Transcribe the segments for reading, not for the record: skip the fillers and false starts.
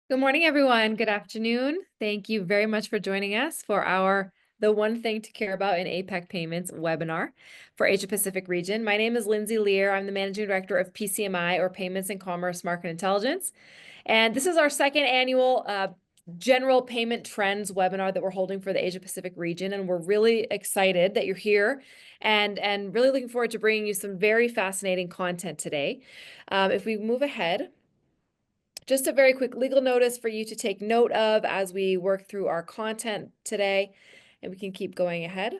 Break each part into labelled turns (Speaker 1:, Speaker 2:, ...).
Speaker 1: Good morning, everyone. Good afternoon. Thank you very much for joining us for our The One Thing to Care About in APAC Payments webinar for Asia Pacific region. My name is Lindsay Lear. I'm the Managing Director of PCMI, or Payments and Commerce Market Intelligence. And this is our second annual General Payment Trends webinar that we're holding for the Asia Pacific region. And we're really excited that you're here and really looking forward to bringing you some very fascinating content today. If we move ahead, just a very quick legal notice for you to take note of as we work through our content today, and we can keep going ahead.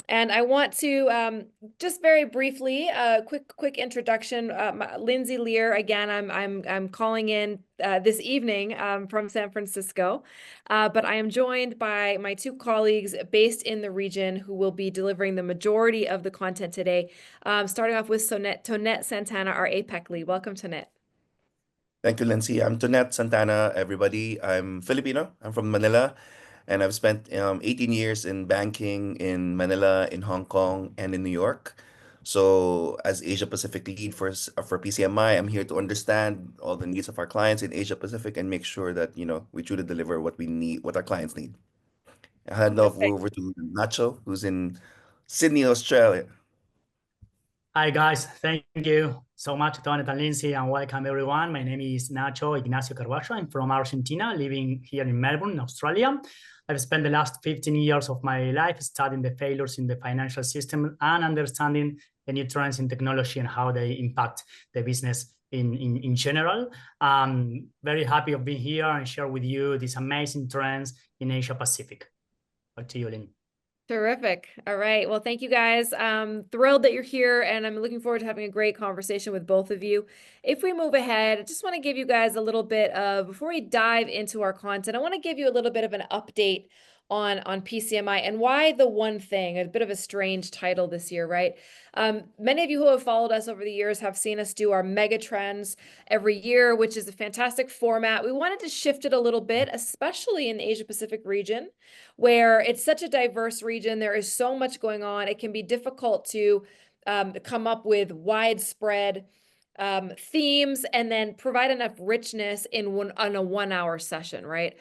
Speaker 1: And I want to just very briefly, quick introduction. Lindsay Lear again. I'm calling in this evening from San Francisco, but I am joined by my two colleagues based in the region who will be delivering the majority of the content today. Starting off with Tonette Santana, our APAC lead. Welcome, Tonette.
Speaker 2: Thank you, Lindsay. I'm Tonette Santana, everybody. I'm Filipino. I'm from Manila, and I've spent 18 years in banking in Manila, in Hong Kong, and in New York. So, as Asia Pacific lead for PCMI, I'm here to understand all the needs of our clients in Asia Pacific and make sure that we truly deliver what we need, what our clients need. I hand off over to Nacho, who's in Sydney, Australia.
Speaker 3: Hi guys, thank you so much, Tony and Lindsay, and welcome everyone. My name is Nacho Ignacio Carballo. I'm from Argentina, living here in Melbourne, Australia. I've spent the last 15 years of my life studying the failures in the financial system and understanding the new trends in technology and how they impact the business in general. I'm very happy of being here and share with you these amazing trends in Asia Pacific. Back to you, Lynn.
Speaker 1: Terrific. All right. Well, thank you guys. I'm thrilled that you're here, and I'm looking forward to having a great conversation with both of you. If we move ahead, I just want to give you guys a little bit of, before we dive into our content, I want to give you a little bit of an update on PCMI and why the one thing, a bit of a strange title this year, right? Many of you who have followed us over the years have seen us do our mega trends every year, which is a fantastic format. We wanted to shift it a little bit, especially in the Asia Pacific region, where it's such a diverse region. There is so much going on. It can be difficult to come up with widespread themes and then provide enough richness in a 1 hour session, right?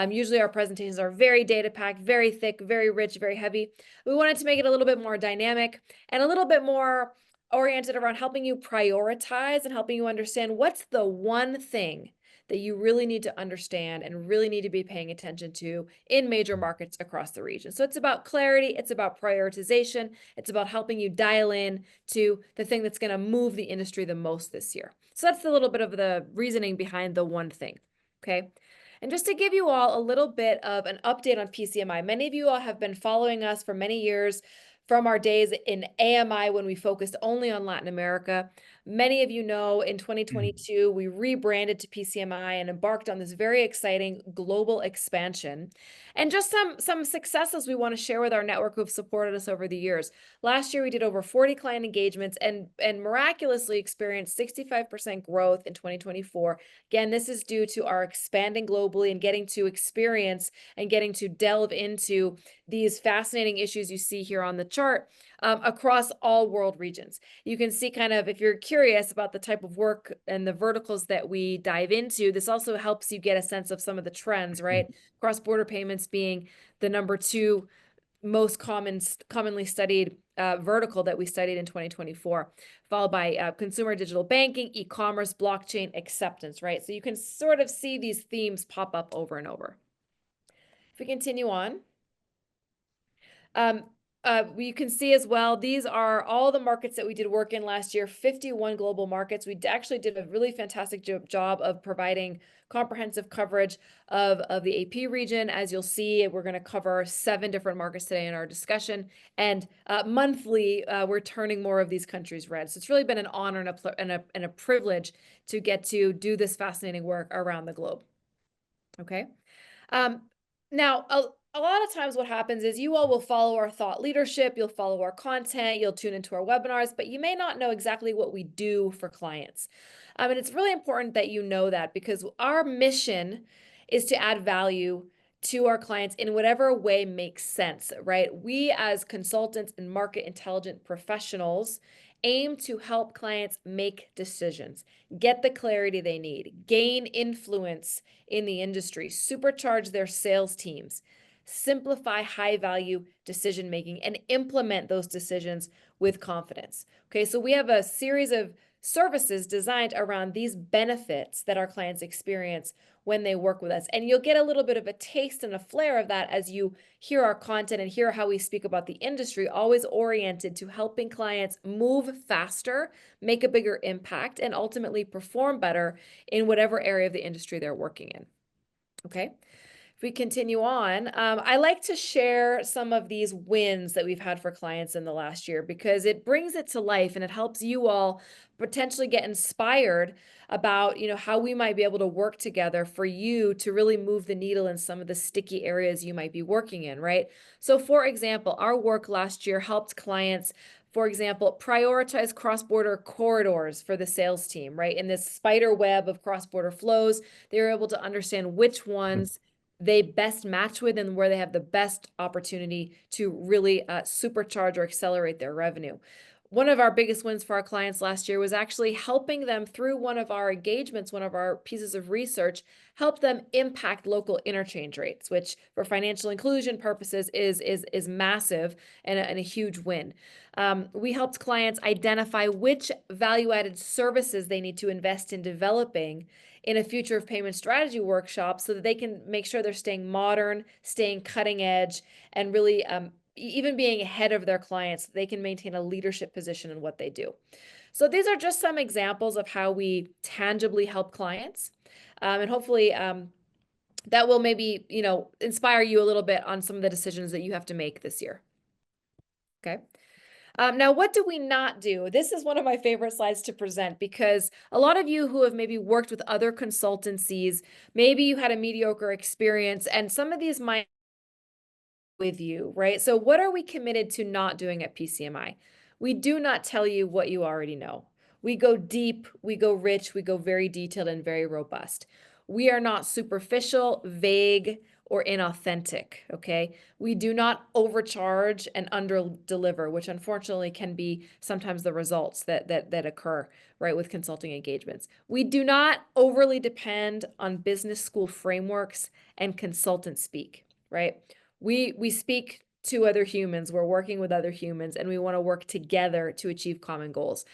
Speaker 1: Usually our presentations are very data packed, very thick, very rich, very heavy. We wanted to make it a little bit more dynamic and a little bit more oriented around helping you prioritize and helping you understand what's the one thing that you really need to understand and really need to be paying attention to in major markets across the region. So it's about clarity, it's about prioritization, it's about helping you dial in to the thing that's going to move the industry the most this year. So that's a little bit of the reasoning behind the one thing, okay? And just to give you all a little bit of an update on PCMI, many of you all have been following us for many years from our days in AMI when we focused only on Latin America. Many of you know in 2022, we rebranded to PCMI and embarked on this very exciting global expansion. And just some successes we want to share with our network who have supported us over the years. Last year, we did over 40 client engagements and miraculously experienced 65% growth in 2024. Again, this is due to our expanding globally and getting to experience and getting to delve into these fascinating issues you see here on the chart across all world regions. You can see kind of, if you're curious about the type of work and the verticals that we dive into, this also helps you get a sense of some of the trends, right? Cross-border payments being the #2 most commonly studied vertical that we studied in 2024, followed by consumer digital banking, e-commerce, blockchain, acceptance, right? So you can sort of see these themes pop up over and over. If we continue on, you can see as well, these are all the markets that we did work in last year, 51 global markets. We actually did a really fantastic job of providing comprehensive coverage of the AP region. As you'll see, we're going to cover 7 different markets today in our discussion. And monthly, we're turning more of these countries red. So it's really been an honor and a privilege to get to do this fascinating work around the globe. Okay. Now, a lot of times what happens is you all will follow our thought leadership, you'll follow our content, you'll tune into our webinars, but you may not know exactly what we do for clients. And it's really important that you know that, because our mission is to add value to our clients in whatever way makes sense, right? We as consultants and market intelligent professionals aim to help clients make decisions, get the clarity they need, gain influence in the industry, supercharge their sales teams, simplify high-value decision-making, and implement those decisions with confidence. Okay, so we have a series of services designed around these benefits that our clients experience when they work with us. And you'll get a little bit of a taste and a flair of that as you hear our content and hear how we speak about the industry, always oriented to helping clients move faster, make a bigger impact, and ultimately perform better in whatever area of the industry they're working in. Okay. If we continue on, I like to share some of these wins that we've had for clients in the last year because it brings it to life and it helps you all potentially get inspired about, how we might be able to work together for you to really move the needle in some of the sticky areas you might be working in, right? So for example, our work last year helped clients, for example, prioritize cross-border corridors for the sales team, right? In this spider web of cross-border flows, they were able to understand which ones they best match with and where they have the best opportunity to really supercharge or accelerate their revenue. One of our biggest wins for our clients last year was actually helping them through one of our engagements, one of our pieces of research, help them impact local interchange rates, which for financial inclusion purposes is massive and a huge win. We helped clients identify which value-added services they need to invest in developing in a future of payment strategy workshop so that they can make sure they're staying modern, staying cutting edge, and really even being ahead of their clients so they can maintain a leadership position in what they do. So these are just some examples of how we tangibly help clients. And hopefully that will maybe, inspire you a little bit on some of the decisions that you have to make this year. Okay. Now, what do we not do? This is one of my favorite slides to present because a lot of you who have maybe worked with other consultancies, maybe you had a mediocre experience, and some of these might with you, right? So what are we committed to not doing at PCMI? We do not tell you what you already know. We go deep, we go rich, we go very detailed and very robust. We are not superficial, vague, or inauthentic, okay? We do not overcharge and under-deliver, which unfortunately can be sometimes the results that occur, right, with consulting engagements. We do not overly depend on business school frameworks and consultant speak, right? We speak to other humans, we're working with other humans, and we want to work together to achieve common goals.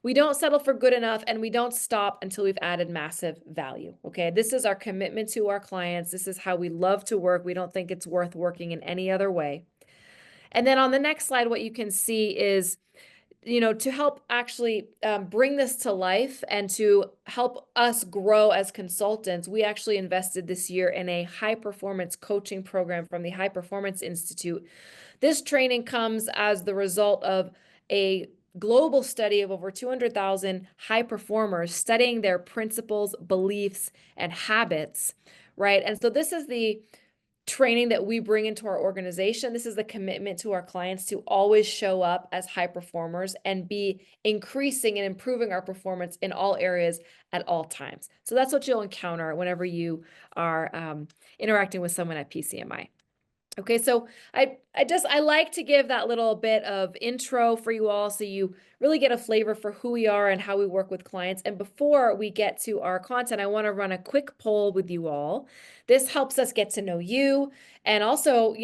Speaker 1: We don't settle for good enough, and we don't stop until we've added massive value, okay? This is our commitment to our clients. This is how we love to work. We don't think it's worth working in any other way. And then on the next slide, what you can see is, to help actually bring this to life and to help us grow as consultants, we actually invested this year in a high-performance coaching program from the High Performance Institute. This training comes as the result of a global study of over 200,000 high performers studying their principles, beliefs, and habits, right? And so this is the training that we bring into our organization. This is the commitment to our clients to always show up as high performers and be increasing and improving our performance in all areas at all times. So that's what you'll encounter whenever you are interacting with someone at PCMI. Okay, so I like to give that little bit of intro for you all so you really get a flavor for who we are and how we work with clients. And before we get to our content, I want to run a quick poll with you all. This helps us get to know you and also,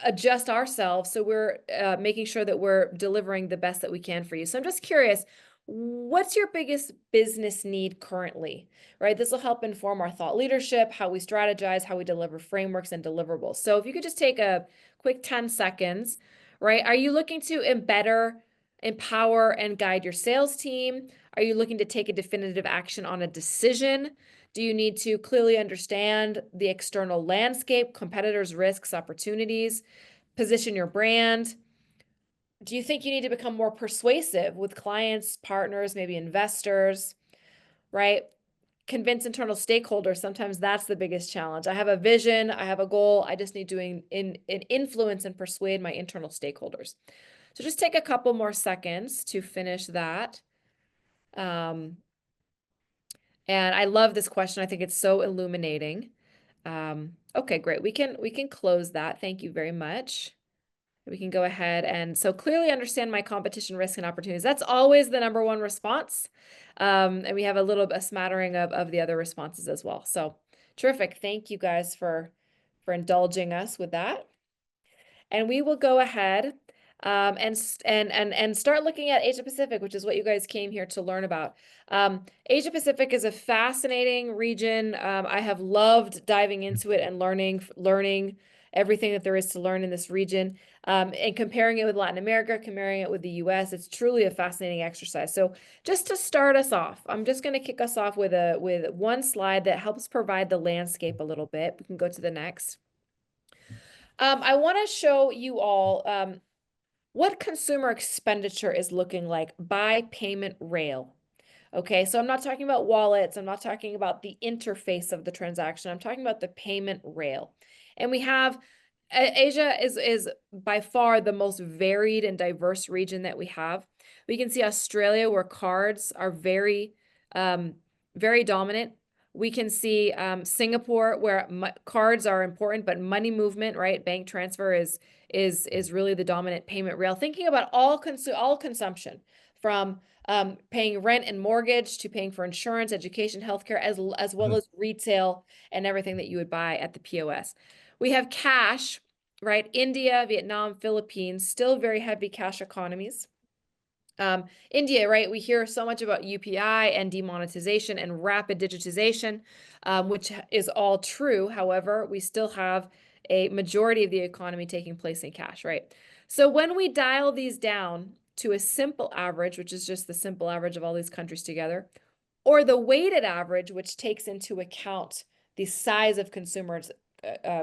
Speaker 1: adjust ourselves so we're making sure that we're delivering the best that we can for you. So I'm just curious, what's your biggest business need currently, right? This will help inform our thought leadership, how we strategize, how we deliver frameworks and deliverables. So if you could just take a quick 10 seconds, right? Are you looking to empower, and guide your sales team? Are you looking to take a definitive action on a decision? Do you need to clearly understand the external landscape, competitors, risks, opportunities, position your brand? Do you think you need to become more persuasive with clients, partners, maybe investors, right? Convince internal stakeholders. Sometimes that's the biggest challenge. I have a vision, I have a goal. I just need to influence and persuade my internal stakeholders. So just take a couple more seconds to finish that. And I love this question. I think it's so illuminating. Okay, great. We can close that. Thank you very much. We can go ahead and so clearly understand my competition risk and opportunities. That's always the number one response. And we have a smattering of the other responses as well. So terrific. Thank you guys for indulging us with that. And we will go ahead and start looking at Asia Pacific, which is what you guys came here to learn about. Asia Pacific is a fascinating region. I have loved diving into it and learning everything that there is to learn in this region. And comparing it with Latin America, comparing it with the US, it's truly a fascinating exercise. So just to start us off, I'm just going to kick us off with one slide that helps provide the landscape a little bit. We can go to the next. I want to show you all what consumer expenditure is looking like by payment rail. Okay, so I'm not talking about wallets. I'm not talking about the interface of the transaction. I'm talking about the payment rail. And we have Asia is by far the most varied and diverse region that we have. We can see Australia, where cards are very, very dominant. We can see Singapore, where cards are important, but money movement, right? Bank transfer is really the dominant payment rail. Thinking about all consumption, from paying rent and mortgage to paying for insurance, education, healthcare, as well as retail and everything that you would buy at the POS. We have cash, right? India, Vietnam, Philippines, still very heavy cash economies. India, right? We hear so much about UPI and demonetization and rapid digitization, which is all true. However, we still have a majority of the economy taking place in cash, right? So when we dial these down to a simple average, which is just the simple average of all these countries together, or the weighted average, which takes into account the size of consumers'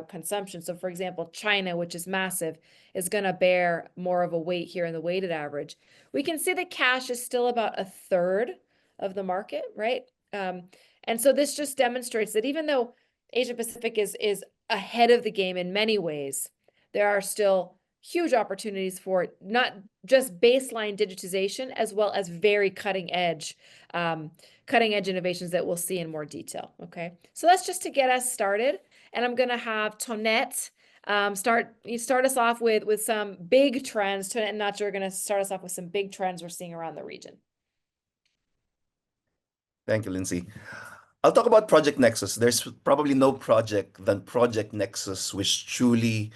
Speaker 1: consumption. So for example, China, which is massive, is going to bear more of a weight here in the weighted average. We can see that cash is still about a third of the market, right? And so this just demonstrates that even though Asia Pacific is ahead of the game in many ways, there are still huge opportunities for not just baseline digitization, as well as very cutting edge innovations that we'll see in more detail. Okay, so that's just to get us started. And I'm going to have Tonette start us off with some big trends. Tonette and Nacho are going to start us off with some big trends we're seeing around the region.
Speaker 2: Thank you, Lindsay. I'll talk about Project Nexus. There's probably no project than Project Nexus which truly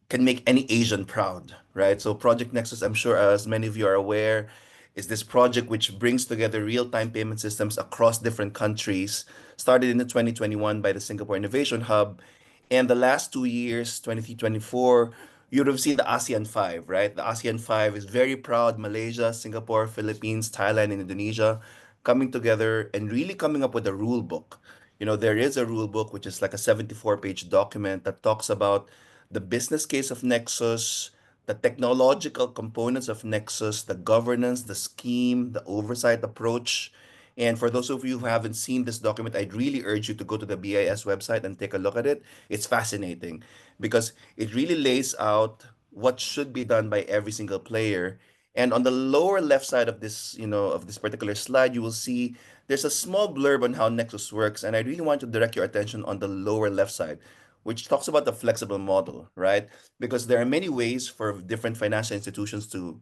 Speaker 2: can make any Asian proud, right? So Project Nexus, I'm sure as many of you are aware, is this project which brings together real-time payment systems across different countries, started in the 2021 by the Singapore Innovation Hub. And the last 2 years, 2024, you would have seen the ASEAN 5, right? The ASEAN 5 is very proud, Malaysia, Singapore, Philippines, Thailand, and Indonesia coming together and really coming up with a rule book. You know, there is a rule book, which is like a 74-page document that talks about the business case of Nexus, the technological components of Nexus, the governance, the scheme, the oversight approach. And for those of you who haven't seen this document, I'd really urge you to go to the BIS website and take a look at it. It's fascinating because it really lays out what should be done by every single player. And on the lower left side of this, of this particular slide, you will see there's a small blurb on how Nexus works. And I really want to direct your attention on the lower left side, which talks about the flexible model, right? Because there are many ways for different financial institutions to,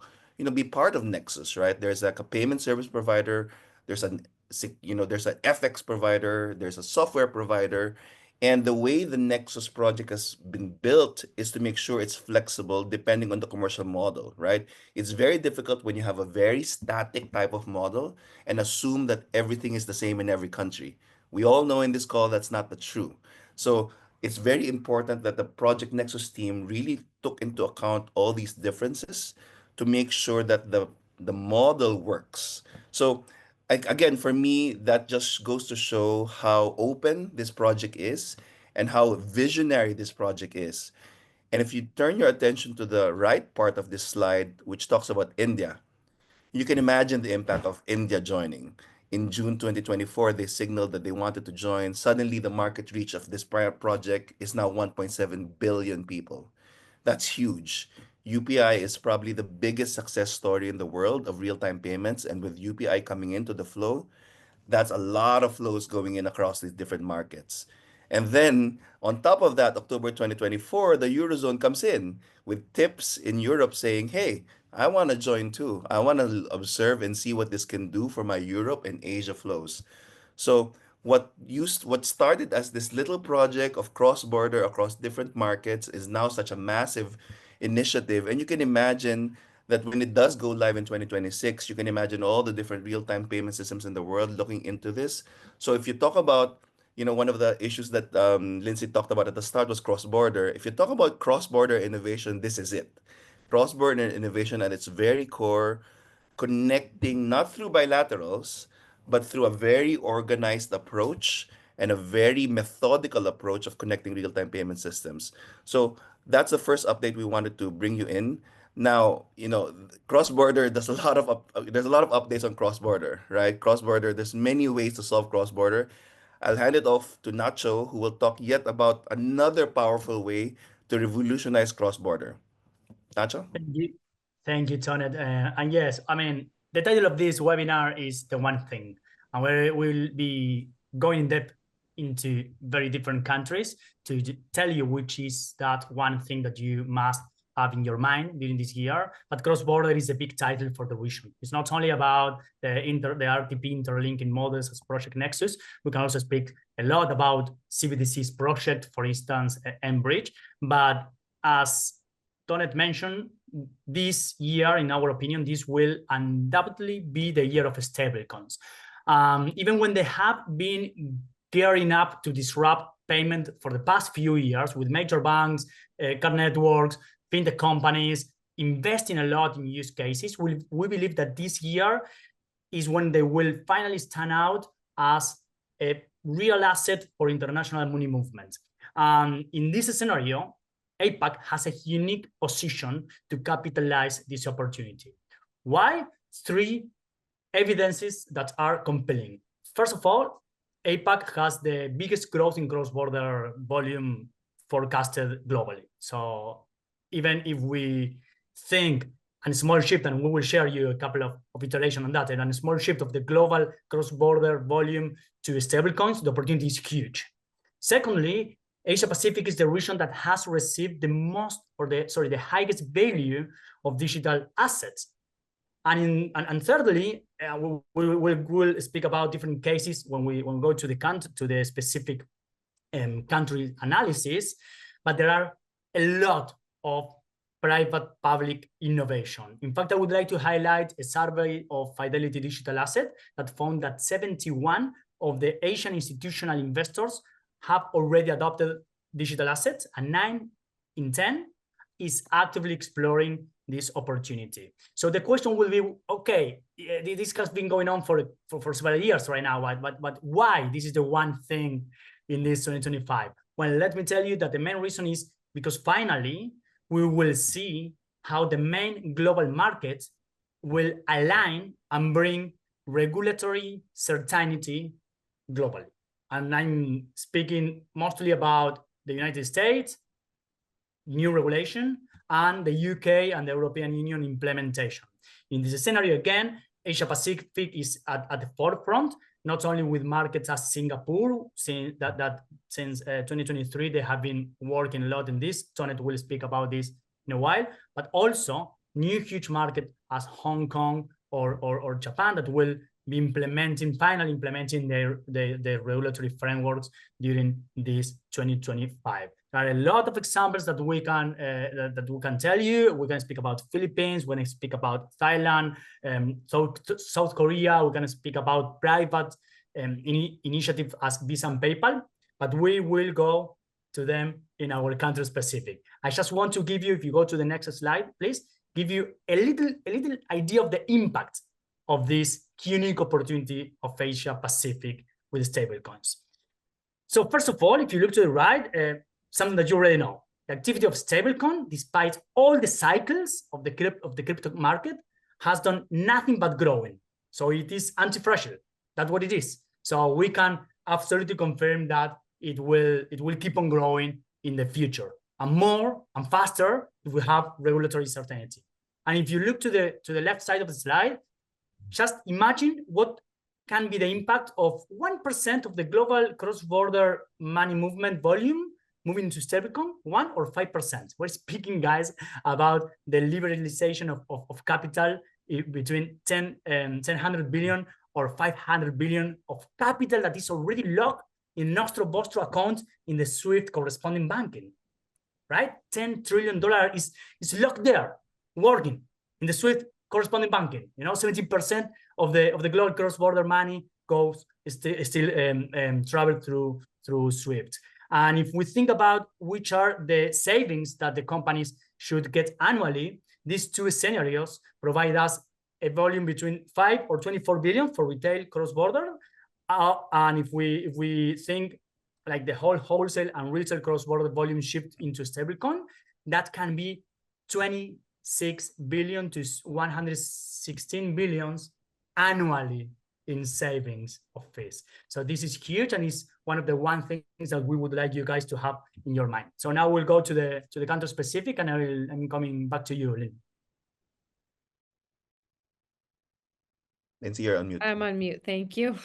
Speaker 2: be part of Nexus, right? There's like a payment service provider, there's there's an FX provider, there's a software provider, and the way the Nexus project has been built is to make sure it's flexible depending on the commercial model, right? It's very difficult when you have a very static type of model and assume that everything is the same in every country. We all know in this call that's not the true. So it's very important that the Project Nexus team really took into account all these differences to make sure that the model works. So again, for me, that just goes to show how open this project is and how visionary this project is. And if you turn your attention to the right part of this slide, which talks about India, you can imagine the impact of India joining. In June 2024, they signaled that they wanted to join. Suddenly, the market reach of this project is now 1.7 billion people. That's huge. UPI is probably the biggest success story in the world of real-time payments. And with UPI coming into the flow, that's a lot of flows going in across these different markets. And then on top of that, October 2024, the Eurozone comes in with tips in Europe saying, hey, I want to join too. I want to observe and see what this can do for my Europe and Asia flows. So what started as this little project of cross-border across different markets is now such a massive initiative. And you can imagine that when it does go live in 2026, you can imagine all the different real-time payment systems in the world looking into this. So if you talk about, one of the issues that Lindsay talked about at the start was cross-border. If you talk about cross-border innovation, this is it. Cross-border innovation at its very core, connecting not through bilaterals, but through a very organized approach and a very methodical approach of connecting real-time payment systems. So that's the first update we wanted to bring you in. Now, cross-border, there's a lot of updates on cross-border, right? Cross-border, there's many ways to solve cross-border. I'll hand it off to Nacho, who will talk yet about another powerful way to revolutionize cross-border. Nacho?
Speaker 3: Thank you, Tony. And yes, I mean, the title of this webinar is The One Thing, and we will be going in depth into very different countries to tell you which is that one thing that you must have in your mind during this year. But cross-border is a big title for the vision. It's not only about the RTP interlinking models as Project Nexus. We can also speak a lot about CBDC's project, for instance, Enbridge. But as Tonet mentioned, this year, in our opinion, this will undoubtedly be the year of stablecoins. Even when they have been gearing up to disrupt payment for the past few years with major banks, card networks, fintech companies, investing a lot in use cases, we believe that this year is when they will finally stand out as a real asset for international money movement. In this scenario, APAC has a unique position to capitalize this opportunity. Why? 3 evidences that are compelling. First of all, APAC has the biggest growth in cross-border volume forecasted globally. So even if we think a small shift, and we will share you a couple of iterations on that, and a small shift of the global cross-border volume to stablecoins, the opportunity is huge. Secondly, Asia Pacific is the region that has received the highest value of digital assets. And thirdly, we'll speak about different cases when we go to the specific country analysis. But there are a lot of private-public innovation. In fact, I would like to highlight a survey of Fidelity Digital Asset that found that 71 of the Asian institutional investors have already adopted digital assets, and 9 in 10 is actively exploring this opportunity. So the question will be, okay, this has been going on for several years right now, but why this is the one thing in this 2025? Well, let me tell you that the main reason is because finally we will see how the main global markets will align and bring regulatory certainty globally. And I'm speaking mostly about the United States, new regulation, and the UK and the European Union implementation. In this scenario, again, Asia Pacific is at the forefront, not only with markets as Singapore, since 2023, they have been working a lot in this. Tonet will speak about this in a while, but also new huge market as Hong Kong or Japan that will be finally implementing their regulatory frameworks during this 2025. There are a lot of examples that we can tell you. We can speak about Philippines. We're going to speak about Thailand, South Korea. We're going to speak about private initiative as Visa and PayPal, but we will go to them in our country specific. I just want to give you, if you go to the next slide, please, give you a little idea of the impact of this unique opportunity of Asia Pacific with stablecoins. So first of all, if you look to the right, something that you already know, the activity of stablecoin, despite all the cycles of the crypto market, has done nothing but growing. So it is anti-fragile. That's what it is. So we can absolutely confirm that it will keep on growing in the future, and more and faster if we have regulatory certainty. And if you look to the left side of the slide, just imagine what can be the impact of 1% of the global cross-border money movement volume moving to stablecoin, 1 or 5%. We're speaking, guys, about the liberalization of capital between 100 billion or 500 billion of capital that is already locked in Nostro Vostro account in the SWIFT corresponding banking, right? $10 trillion is locked there, working in the SWIFT corresponding banking. 70% of the global cross-border money goes still travel through SWIFT. And if we think about which are the savings that the companies should get annually, these two scenarios provide us a volume between 5 or 24 billion for retail cross-border. And if we think like the whole wholesale and retail cross-border volume shift into stablecoin, that can be 26 billion to 116 billions annually in savings of fees. So this is huge, and is one of the things that we would like you guys to have in your mind. So now we'll go to the country specific, and I'm coming back to you, Lynn.
Speaker 2: Lindsay, you're on mute.
Speaker 1: I'm on mute. Thank you.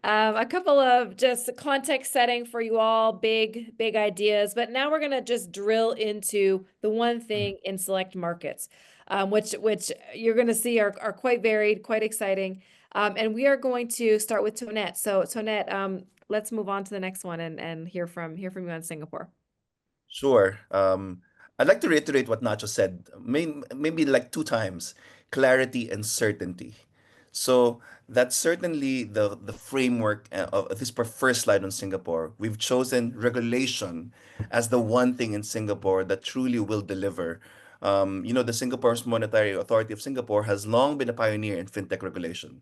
Speaker 1: A couple of just context setting for you all, big ideas. But now we're going to just drill into the one thing in select markets, which you're going to see are quite varied, quite exciting. And we are going to start with Tonette. So Tonette, let's move on to the next one and hear from you on Singapore.
Speaker 2: Sure. I'd like to reiterate what Nacho said, maybe like 2 times: clarity and certainty. So that's certainly the framework of this first slide on Singapore. We've chosen regulation as the one thing in Singapore that truly will deliver. The Singapore's Monetary Authority of Singapore has long been a pioneer in fintech regulation.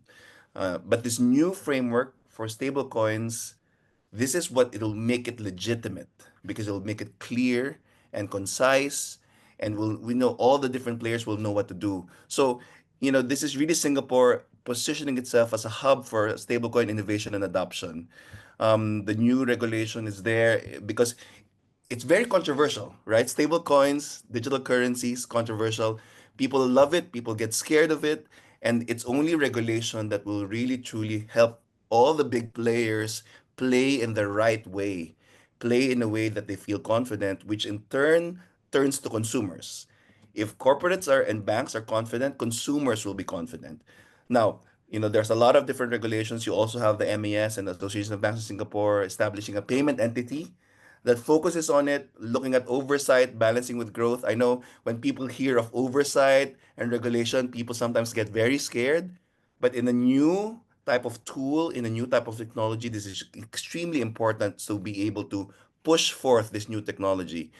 Speaker 2: But this new framework for stablecoins, this is what it'll make it legitimate, because it'll make it clear and concise, and we know all the different players will know what to do. So, this is really Singapore positioning itself as a hub for stablecoin innovation and adoption. The new regulation is there because it's very controversial, right? Stable coins, digital currencies, controversial. People love it, people get scared of it, and it's only regulation that will really truly help all the big players play in the right way, play in a way that they feel confident, which in turn turns to consumers. If corporates and banks are confident, consumers will be confident. Now, there's a lot of different regulations. You also have the MAS and the Association of Banks in Singapore establishing a payment entity that focuses on it, looking at oversight, balancing with growth. I know when people hear of oversight and regulation, people sometimes get very scared. But in a new type of tool, in a new type of technology, this is extremely important to be able to push forth this new technology.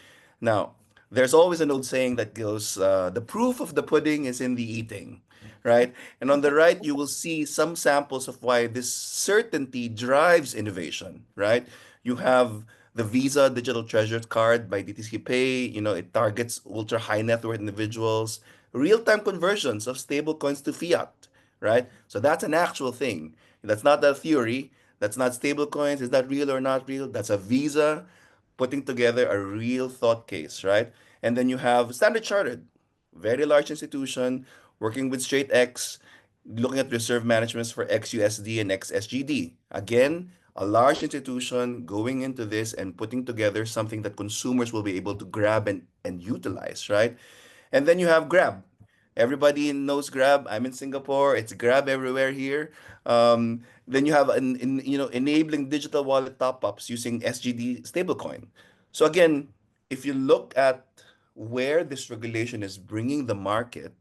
Speaker 2: Now, there's always an old saying that goes, the proof of the pudding is in the eating, right? And on the right, you will see some samples of why this certainty drives innovation, right? You have the Visa Digital Treasure Card by DTC Pay. It targets ultra high net worth individuals, real-time conversions of stable coins to fiat, right? So that's an actual thing. That's not a theory. That's not stable coins. Is that real or not real? That's a Visa putting together a real thought case, right? And then you have Standard Chartered, very large institution, working with Straight X, looking at reserve managements for XUSD and XSGD. Again, a large institution going into this and putting together something that consumers will be able to grab and utilize, right? And then you have Grab. Everybody knows Grab. I'm in Singapore. It's Grab everywhere here. Then you have enabling digital wallet top-ups using SGD stablecoin. So again, if you look at where this regulation is bringing the market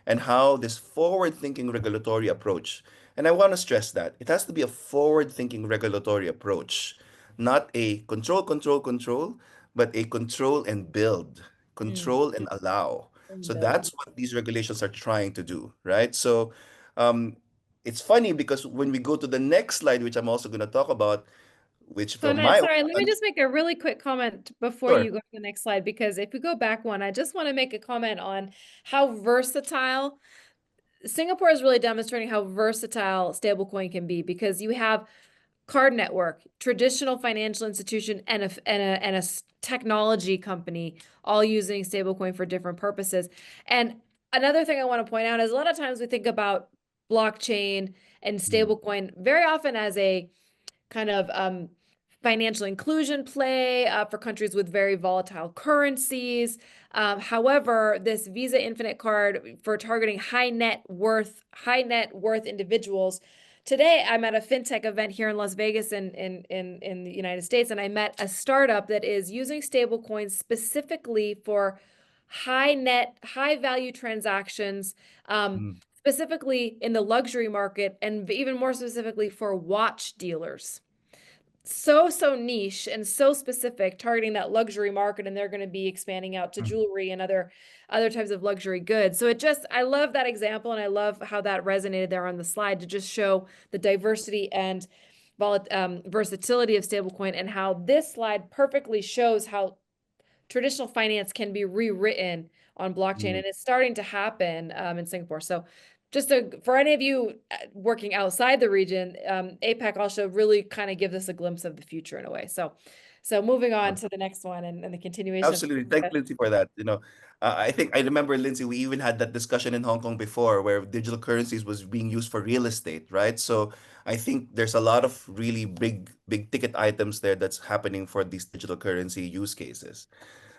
Speaker 2: and how this forward-thinking regulatory approach, and I want to stress that it has to be a forward-thinking regulatory approach, not a control, but a control and build, control and allow. So that's what these regulations are trying to do, right? So it's funny because when we go to the next slide, which I'm also going to talk about, which
Speaker 1: So,
Speaker 2: from my
Speaker 1: sorry, let me just make a really quick comment before
Speaker 2: Sure.
Speaker 1: you go to the next slide, because if we go back one, I just want to make a comment on how versatile Singapore is really demonstrating how versatile stablecoin can be, because you have card network, traditional financial institution, and a technology company all using stablecoin for different purposes. And another thing I want to point out is a lot of times we think about blockchain and
Speaker 2: Mm.
Speaker 1: stablecoin very often as a kind of financial inclusion play for countries with very volatile currencies. However, this Visa Infinite card for targeting high net worth individuals. Today, I'm at a fintech event here in Las Vegas in the United States, and I met a startup that is using stablecoins specifically for high value transactions,
Speaker 2: Mm.
Speaker 1: specifically in the luxury market, and even more specifically for watch dealers. So niche and so specific, targeting that luxury market, and they're going to be expanding out to jewelry and other types of luxury goods. So I love that example, and I love how that resonated there on the slide to just show the diversity and versatility of stablecoin, and how this slide perfectly shows how traditional finance can be rewritten on blockchain,
Speaker 2: Mm.
Speaker 1: and it's starting to happen in Singapore. So for any of you working outside the region, APAC also really kind of gives us a glimpse of the future in a way. So moving on to the next one and the continuation of
Speaker 2: Absolutely. Thanks, Lindsay, for that. I think I remember, Lindsay, we even had that discussion in Hong Kong before where digital currencies was being used for real estate, right? So I think there's a lot of really big ticket items there that's happening for these digital currency use cases.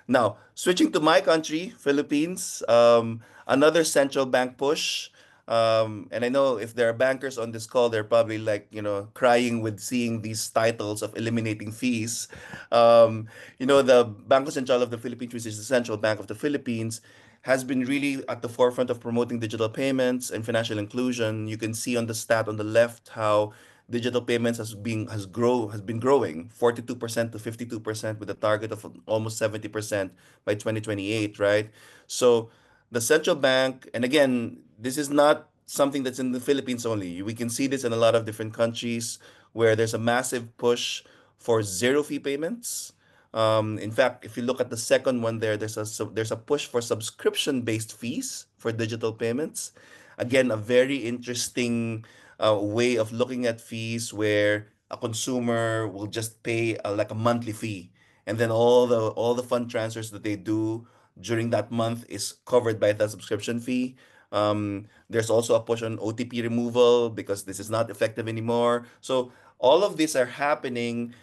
Speaker 2: Now, switching to my country, Philippines, another central bank push. And I know if there are bankers on this call, they're probably like, crying with seeing these titles of eliminating fees. The Bangko Sentral of the Philippines, which is the central bank of the Philippines, has been really at the forefront of promoting digital payments and financial inclusion. You can see on the stat on the left how digital payments has been growing 42% to 52% with a target of almost 70% by 2028, right? So the central bank, and again, this is not something that's in the Philippines only. We can see this in a lot of different countries where there's a massive push for zero fee payments. In fact, if you look at the second one there, there's a push for subscription-based fees for digital payments. Again, a very interesting way of looking at fees where a consumer will just pay like a monthly fee, and then all the fund transfers that they do during that month is covered by that subscription fee. There's also a push on OTP removal because this is not effective anymore. So all of these are happening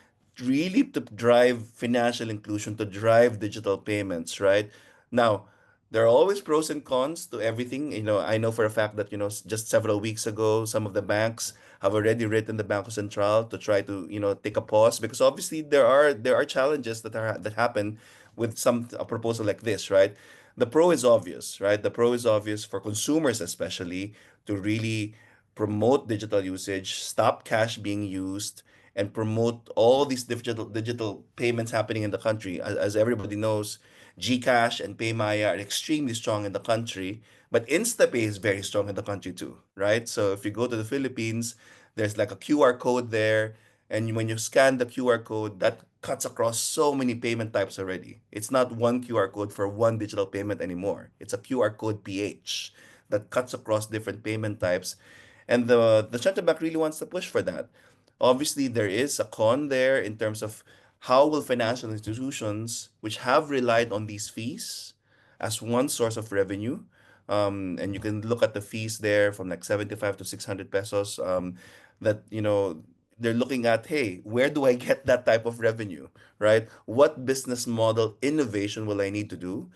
Speaker 2: really to drive financial inclusion, to drive digital payments, right? Now, there are always pros and cons to everything. I know for a fact that, just several weeks ago, some of the banks have already written the Banco Central to try to, take a pause because obviously there are challenges that happen with a proposal like this, right? The pro is obvious, right? The pro is obvious for consumers especially to really promote digital usage, stop cash being used, and promote all these digital payments happening in the country. As everybody knows, GCash and PayMaya are extremely strong in the country, but InstaPay is very strong in the country too, right? So if you go to the Philippines, there's like a QR code there, and when you scan the QR code, that cuts across so many payment types already. It's not one QR code for one digital payment anymore. It's a QR code PH that cuts across different payment types. And the central bank really wants to push for that. Obviously, there is a con there in terms of how will financial institutions which have relied on these fees as one source of revenue, and you can look at the fees there from like 75 to 600 pesos, that, they're looking at, hey, where do I get that type of revenue, right? What business model innovation will I need to do?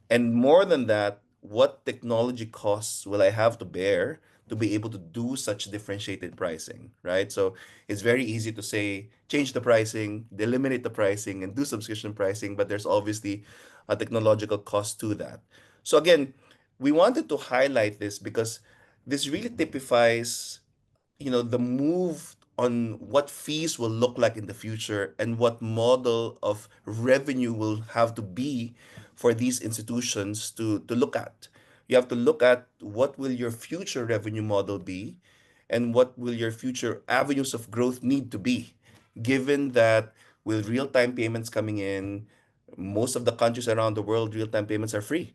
Speaker 2: And more than that, what technology costs will I have to bear to be able to do such differentiated pricing, right? So it's very easy to say, change the pricing, eliminate the pricing, and do subscription pricing, but there's obviously a technological cost to that. So again, we wanted to highlight this because this really typifies, the move on what fees will look like in the future and what model of revenue will have to be for these institutions to look at. You have to look at what will your future revenue model be and what will your future avenues of growth need to be, given that with real-time payments coming in, most of the countries around the world, real-time payments are free.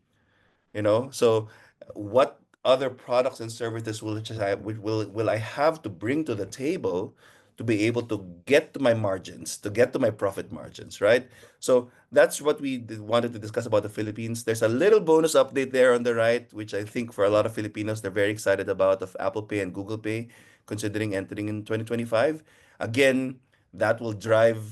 Speaker 2: So what other products and services will I have to bring to the table to be able to get to my margins, to get to my profit margins, right? So that's what we wanted to discuss about the Philippines. There's a little bonus update there on the right, which I think for a lot of Filipinos, they're very excited about, of Apple Pay and Google Pay, considering entering in 2025. Again, that will drive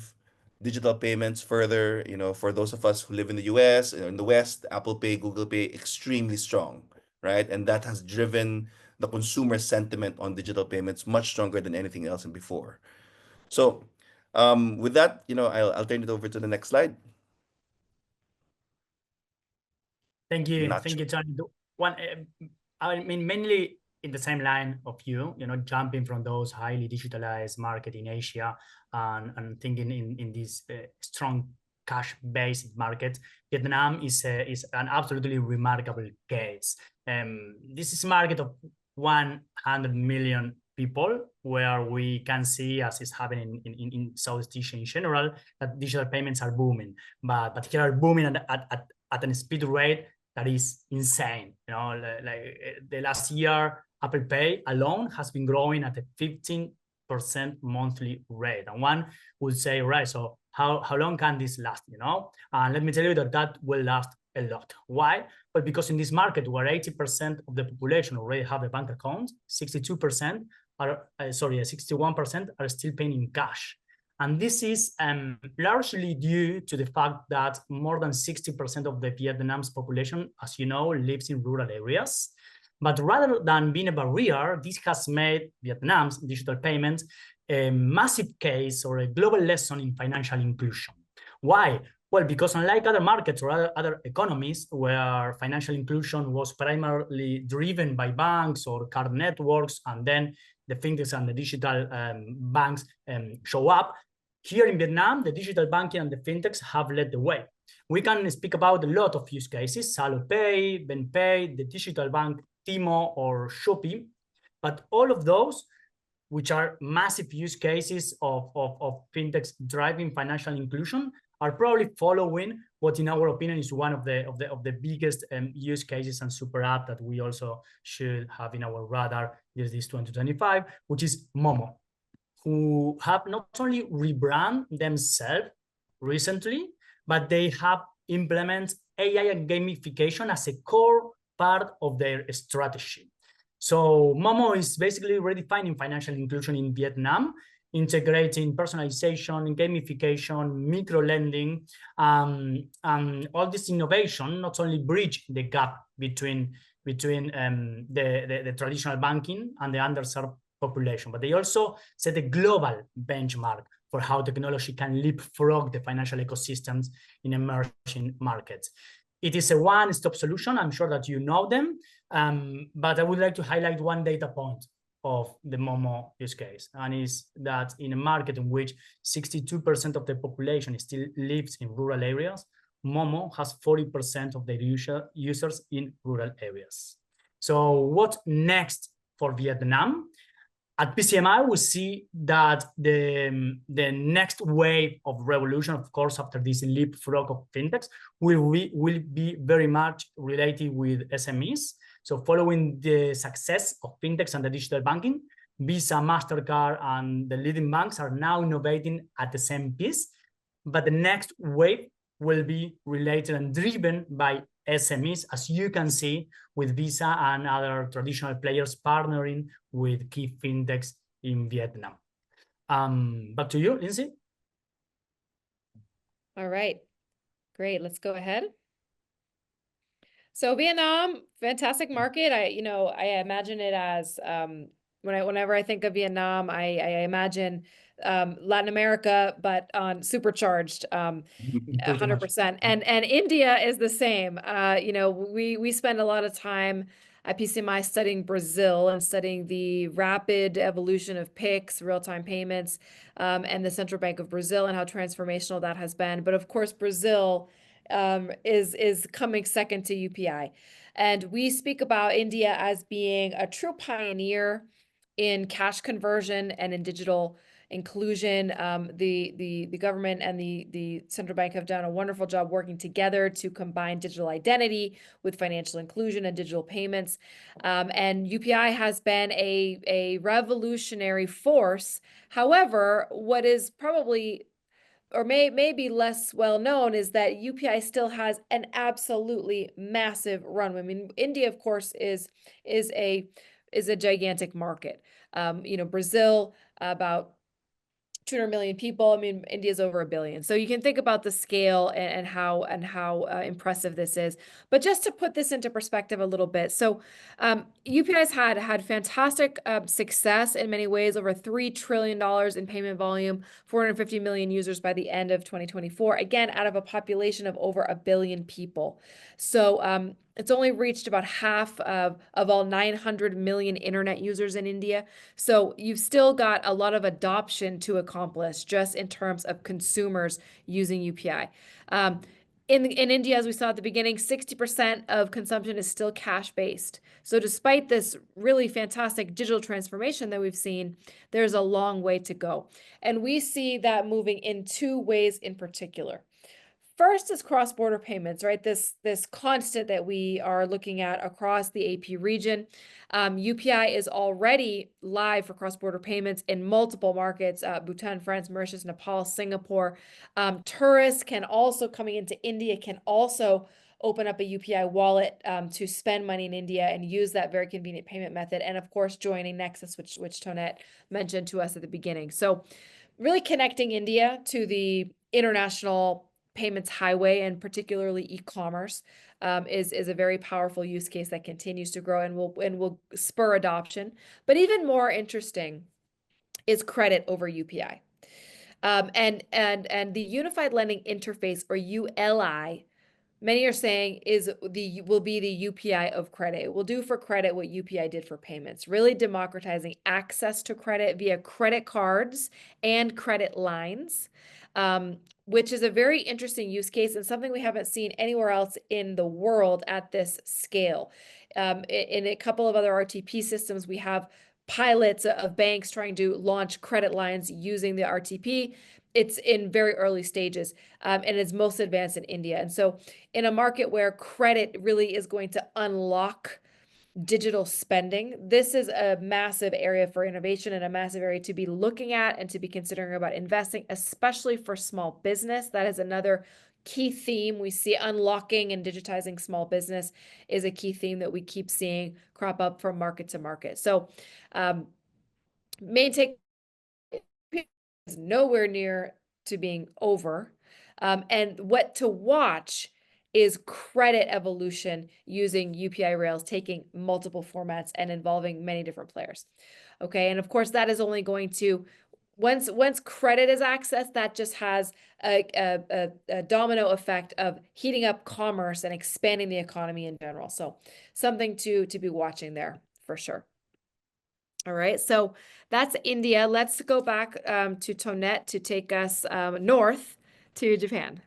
Speaker 2: digital payments further. For those of us who live in the US, in the West, Apple Pay, Google Pay, extremely strong, right? And that has driven the consumer sentiment on digital payments much stronger than anything else and before. So, with that, I'll turn it over to the next slide.
Speaker 3: Thank you,
Speaker 2: Nacho.
Speaker 3: Tony. I mean, mainly in the same line of jumping from those highly digitalized market in Asia and thinking in this strong cash-based market. Vietnam is an absolutely remarkable case. This is a market of 100 million people, where we can see, as is happening in Southeast Asia in general, that digital payments are booming, but here are booming at a speed rate that is insane. Like the last year, Apple Pay alone has been growing at a 15% monthly rate. And one would say, right, so how long can this last? And let me tell you that will last a lot. Why? Well, because in this market where 80% of the population already have a bank account, 61% are still paying in cash. And this is largely due to the fact that more than 60% of the Vietnam's population, as you know, lives in rural areas. But rather than being a barrier, this has made Vietnam's digital payments a massive case or a global lesson in financial inclusion. Why? Well, because unlike other markets or other economies where financial inclusion was primarily driven by banks or card networks, and then the fintechs and the digital banks show up, here in Vietnam, the digital banking and the fintechs have led the way. We can speak about a lot of use cases: SaloPay, BenPay, the digital bank Timo or Shopee, but all of those, which are massive use cases of fintechs driving financial inclusion, are probably following what, in our opinion, is one of the biggest use cases and super app that we also should have in our radar this 2025, which is Momo, who have not only rebranded themselves recently, but they have implemented AI and gamification as a core part of their strategy. So Momo is basically redefining financial inclusion in Vietnam, integrating personalization, gamification, micro lending, and all this innovation not only bridge the gap between the traditional banking and the underserved population, but they also set a global benchmark for how technology can leapfrog the financial ecosystems in emerging markets. It is a one-stop solution. I'm sure that you know them, but I would like to highlight one data point of the Momo use case, and is that in a market in which 62% of the population still lives in rural areas, Momo has 40% of their users in rural areas. So what's next for Vietnam? At PCMI, we see that the next wave of revolution, of course, after this leapfrog of fintechs, will be very much related with SMEs. So following the success of fintechs and the digital banking, Visa, MasterCard, and the leading banks are now innovating at the same pace. But the next wave will be related and driven by SMEs, as you can see, with Visa and other traditional players partnering with key fintechs in Vietnam. Back to you, Lindsay.
Speaker 1: All right, great. Let's go ahead. So Vietnam, fantastic market. I imagine it as whenever I think of Vietnam, I imagine Latin America, but on supercharged 100%. And India is the same. We spend a lot of time at PCMI studying Brazil and studying the rapid evolution of PIX, real-time payments, and the Central Bank of Brazil and how transformational that has been. But of course, Brazil is coming second to UPI. And we speak about India as being a true pioneer in cash conversion and in digital inclusion. The government and the central bank have done a wonderful job working together to combine digital identity with financial inclusion and digital payments. And UPI has been a revolutionary force. However, what is probably or may be less well known is that UPI still has an absolutely massive runway. I mean, India, of course, is a gigantic market. Brazil, about 200 million people. I mean, India's over 1 billion. So you can think about the scale and how impressive this is. But just to put this into perspective a little bit, so UPI's had fantastic success in many ways, over $3 trillion in payment volume, 450 million users by the end of 2024, again, out of a population of over 1 billion people. So it's only reached about half of all 900 million internet users in India. So you've still got a lot of adoption to accomplish just in terms of consumers using UPI. In India, as we saw at the beginning, 60% of consumption is still cash-based. So despite this really fantastic digital transformation that we've seen, there's a long way to go. And we see that moving in two ways in particular. First is cross-border payments, right? This constant that we are looking at across the AP region. UPI is already live for cross-border payments in multiple markets, Bhutan, France, Mauritius, Nepal, Singapore. Tourists can also, coming into India, can also open up a UPI wallet to spend money in India and use that very convenient payment method. And of course, joining Nexus, which Tonette mentioned to us at the beginning. So really connecting India to the international payments highway, and particularly e-commerce, is a very powerful use case that continues to grow and will spur adoption. But even more interesting is credit over UPI. And the Unified Lending Interface, or ULI, many are saying will be the UPI of credit. It will do for credit what UPI did for payments, really democratizing access to credit via credit cards and credit lines, which is a very interesting use case and something we haven't seen anywhere else in the world at this scale. In a couple of other RTP systems, we have pilots of banks trying to launch credit lines using the RTP. It's in very early stages, and it's most advanced in India. And so in a market where credit really is going to unlock digital spending, this is a massive area for innovation and a massive area to be looking at and to be considering about investing, especially for small business. That is another key theme we see. Unlocking and digitizing small business is a key theme that we keep seeing crop up from market to market. So main take is nowhere near to being over. And what to watch is credit evolution using UPI rails, taking multiple formats and involving many different players. Okay, and of course that is only going to, once credit is accessed, that just has a domino effect of heating up commerce and expanding the economy in general. So something to be watching there for sure. All right, so that's India. Let's go back to Tonette to take us north to Japan.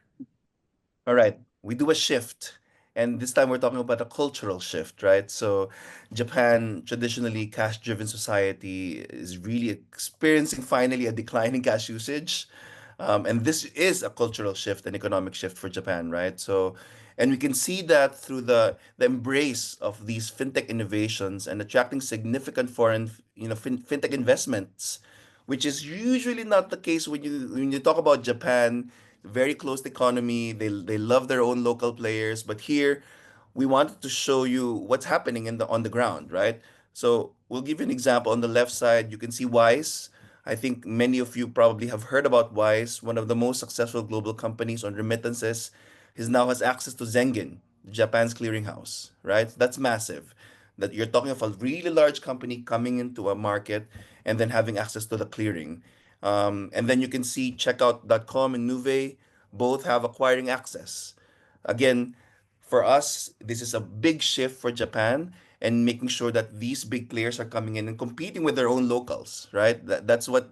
Speaker 2: All right, we do a shift, and this time we're talking about a cultural shift, right? So, Japan, traditionally cash-driven society, is really experiencing finally a decline in cash usage. And this is a cultural shift, an economic shift for Japan, right? So, and we can see that through the embrace of these fintech innovations and attracting significant foreign, fintech investments, which is usually not the case when you talk about Japan. Very closed economy. They love their own local players, but here we wanted to show you what's happening on the ground, right? So we'll give you an example. On the left side, you can see Wise. I think many of you probably have heard about Wise, one of the most successful global companies on remittances. He now has access to Zengin, Japan's clearinghouse, right? That's massive. That you're talking of a really large company coming into a market and then having access to the clearing. And then you can see checkout.com and Nuvei both have acquiring access. Again, for us, this is a big shift for Japan and making sure that these big players are coming in and competing with their own locals, right? That's what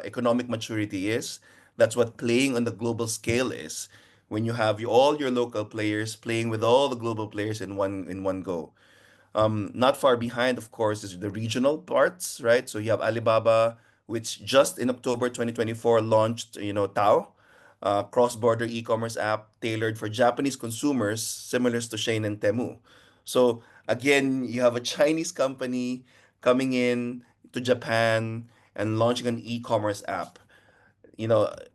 Speaker 2: economic maturity is. That's what playing on the global scale is. When you have all your local players playing with all the global players in one go. Not far behind, of course, is the regional parts, right? So you have Alibaba, which just in October 2024 launched, Tao, cross-border e-commerce app tailored for Japanese consumers, similar to Shein and Temu. So again, you have a Chinese company coming in to Japan and launching an e-commerce app.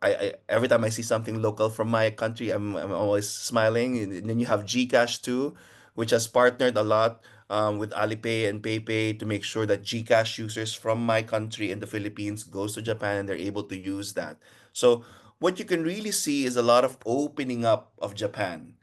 Speaker 2: I every time I see something local from my country, I'm always smiling. And then you have GCash too, which has partnered a lot with Alipay and PayPay to make sure that GCash users from my country in the Philippines goes to Japan and they're able to use that. So what you can really see is a lot of opening up of Japan,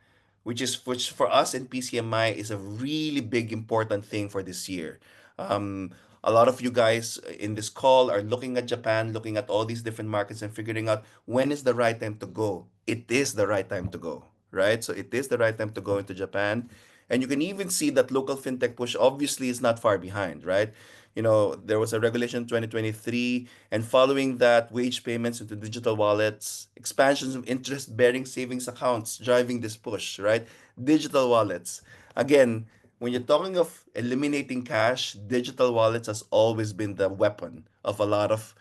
Speaker 2: which for us in PCMI is a really big important thing for this year. Um, a lot of you guys in this call are looking at Japan, looking at all these different markets and figuring out when is the right time to go. It is the right time to go, right? So it is the right time to go into Japan. And you can even see that local fintech push obviously is not far behind, right? There was a regulation in 2023, and following that, wage payments into digital wallets, expansions of interest-bearing savings accounts driving this push, right? Digital wallets. Again, when you're talking of eliminating cash, digital wallets has always been the weapon of a lot of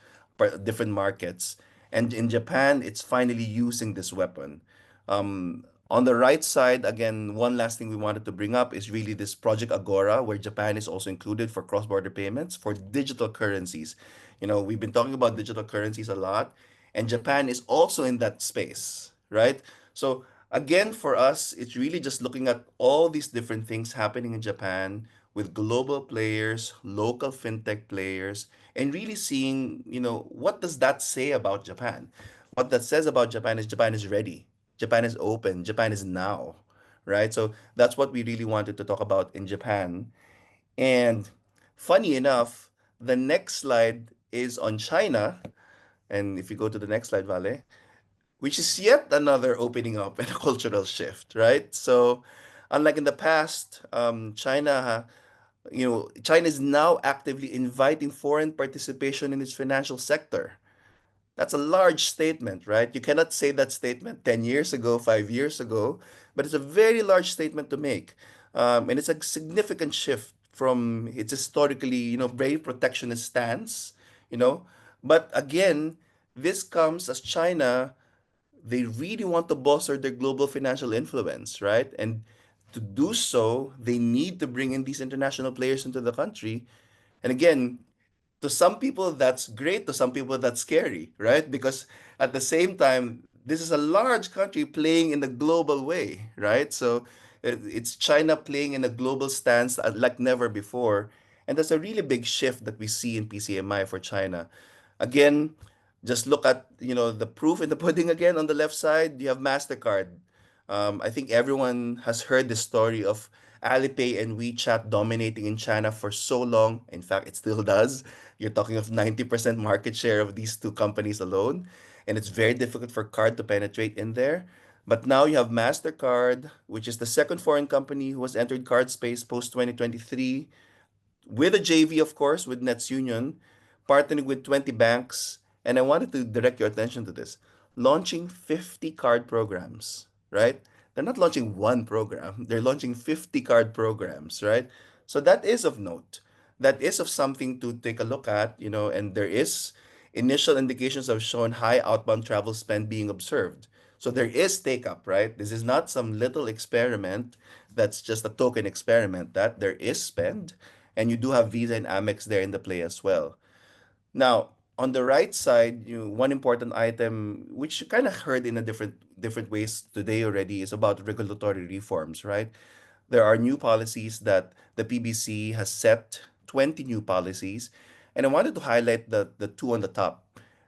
Speaker 2: different markets. And in Japan, it's finally using this weapon. On the right side, again, one last thing we wanted to bring up is really this Project Agora, where Japan is also included for cross-border payments for digital currencies. We've been talking about digital currencies a lot, and Japan is also in that space, right? So again, for us, it's really just looking at all these different things happening in Japan with global players, local fintech players, and really seeing, what does that say about Japan? What that says about Japan is ready. Japan is open. Japan is now, right? So that's what we really wanted to talk about in Japan. And funny enough, the next slide is on China. And if you go to the next slide, Vale, which is yet another opening up and a cultural shift, right? So, unlike in the past, China is now actively inviting foreign participation in its financial sector. That's a large statement, right? You cannot say that statement 10 years ago, 5 years ago, but it's a very large statement to make. And it's a significant shift from its historically, very protectionist stance, you know. But again, this comes as China, they really want to bolster their global financial influence, right? And to do so, they need to bring in these international players into the country. And again, to some people that's great, to some people that's scary, right? Because at the same time, this is a large country playing in a global way, right? So it's China playing in a global stance like never before. And that's a really big shift that we see in PCMI for China. Again, just look at, the proof in the pudding again on the left side. You have MasterCard. I think everyone has heard the story of Alipay and WeChat dominating in China for so long. In fact, it still does. You're talking of 90% market share of these two companies alone, and it's very difficult for card to penetrate in there. But now you have MasterCard, which is the second foreign company who has entered card space post 2023 with a JV, of course, with NetsUnion, partnering with 20 banks. And I wanted to direct your attention to this, launching 50 card programs, right? They're not launching one program, they're launching 50 card programs, right? So that is of note. That is of something to take a look at, and there is initial indications have shown high outbound travel spend being observed. So there is take up, right? This is not some little experiment that's just a token experiment, that there is spend, and you do have Visa and Amex there in the play as well. Now, on the right side, one important item which you kind of heard in a different ways today already is about regulatory reforms, right? There are new policies that the PBC has set, 20 new policies, and I wanted to highlight the two on the top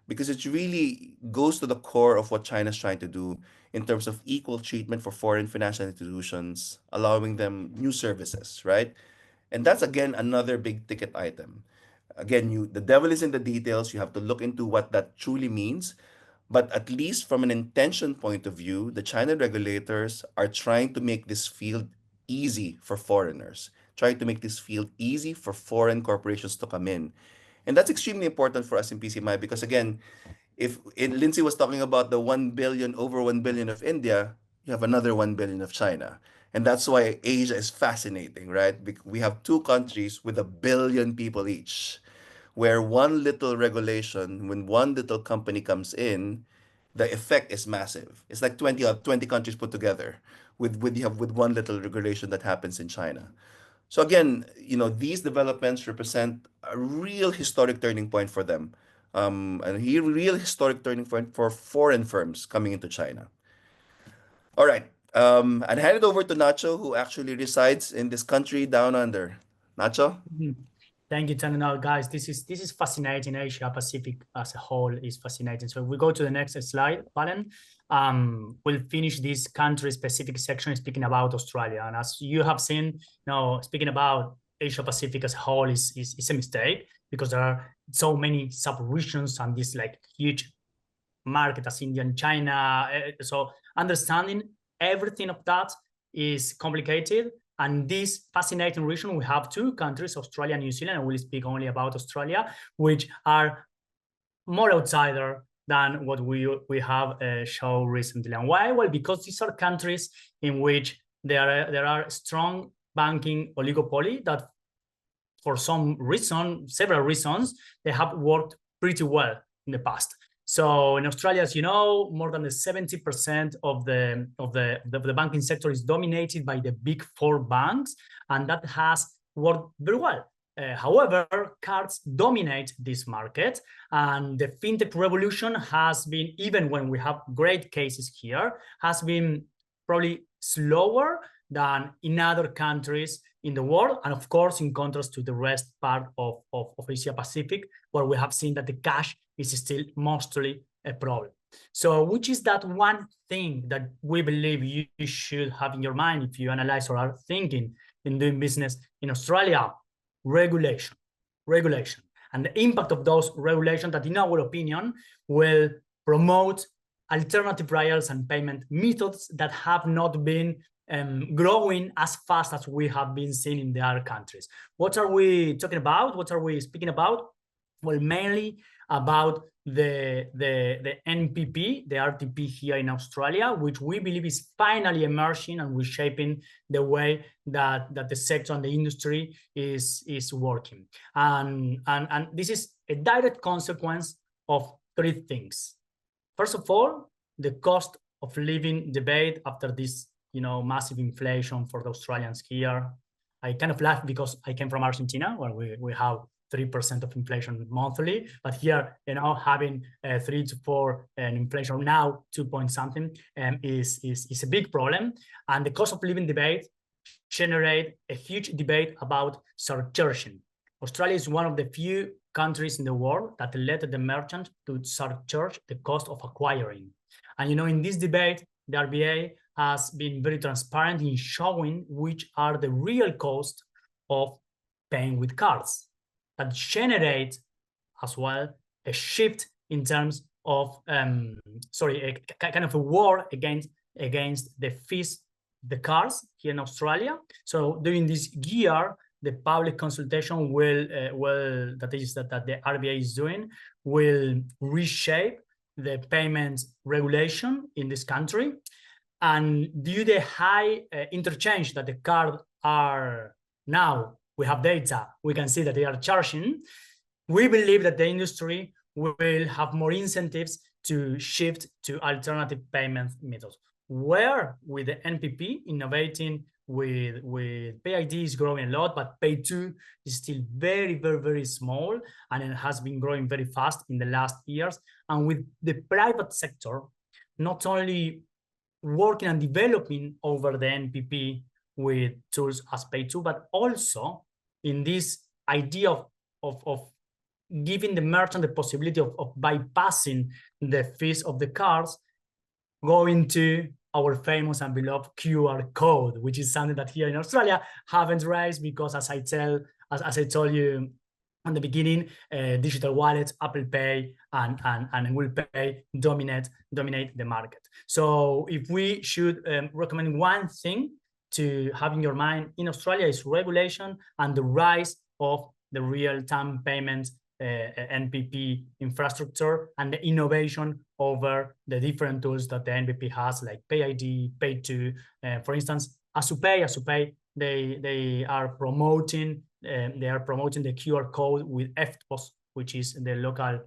Speaker 2: because it really goes to the core of what China's trying to do in terms of equal treatment for foreign financial institutions, allowing them new services, right? And that's again another big ticket item. Again, the devil is in the details. You have to look into what that truly means. But at least from an intention point of view, the China regulators are trying to make this field easy for foreigners, trying to make this field easy for foreign corporations to come in. And that's extremely important for us in PCMI because again, if Lindsay was talking about the 1 billion, over 1 billion of India, you have another 1 billion of China. And that's why Asia is fascinating, right? We have two countries with 1 billion people each, where one little regulation, when one little company comes in, the effect is massive. It's like 20 countries put together with one little regulation that happens in China. So again, these developments represent a real historic turning point for them, and a real historic turning point for foreign firms coming into China. All right, I'd hand it over to Nacho, who actually resides in this country down under. Nacho?
Speaker 3: Mhm. Thank you, Tanu. Guys, this is fascinating. Asia Pacific as a whole is fascinating. So if we go to the next slide, Valen, we'll finish this country-specific section speaking about Australia. And as you have seen, speaking about Asia Pacific as a whole is a mistake, because there are so many sub-regions and this like huge market as India and China. So understanding everything of that is complicated. And this fascinating region, we have two countries, Australia and New Zealand, and we'll speak only about Australia, which are more outsider than what we have shown recently. And why? Well, because these are countries in which there are strong banking oligopoly that for some reason, several reasons, they have worked pretty well in the past. So in Australia, as you know, more than 70% of the banking sector is dominated by the big four banks, and that has worked very well. However, cards dominate this market, and the fintech revolution has been, even when we have great cases here, has been probably slower than in other countries in the world, and of course, in contrast to the rest part of Asia Pacific, where we have seen that the cash is still mostly a problem. So which is that one thing that we believe you should have in your mind if you analyze or are thinking in doing business in Australia? Regulation. And the impact of those regulations that, in our opinion, will promote alternative rails and payment methods that have not been growing as fast as we have been seeing in the other countries. What are we talking about? What are we speaking about? Well, mainly about the NPP, the RTP here in Australia, which we believe is finally emerging and reshaping the way that the sector and the industry is working. And this is a direct consequence of three things. First of all, the cost of living debate after this massive inflation for the Australians here. I kind of laugh because I came from Argentina, where we have 3% of inflation monthly, but here, having 3 to 4 and inflation now 2 point something is a big problem. And the cost of living debate generate a huge debate about surcharging. Australia is one of the few countries in the world that let the merchant to surcharge the cost of acquiring. And in this debate, the RBA has been very transparent in showing which are the real costs of paying with cards, that generate as well a shift in terms of a kind of a war against the fees, the cards here in Australia. So during this year, the public consultation will that the RBA is doing will reshape the payment regulation in this country. And due to the high interchange that the cards are now, we have data, we can see that they are charging. We believe that the industry will have more incentives to shift to alternative payment methods. Where with the NPP innovating with PID is growing a lot, but Pay2 is still very, very, very small, and it has been growing very fast in the last years. And with the private sector, not only working and developing over the NPP with tools as Pay2, but also in this idea of giving the merchant the possibility of bypassing the fees of the cards, going to our famous and beloved QR code, which is something that here in Australia haven't raised because, as I told you at the beginning, digital wallets, Apple Pay, and Google Pay dominate the market. So if we should recommend one thing to have in your mind in Australia, is regulation and the rise of the real-time payment NPP infrastructure and the innovation over the different tools that the NPP has, like PID, Pay2. For instance, ASUPay, they are promoting the QR code with EFTPOS which is the local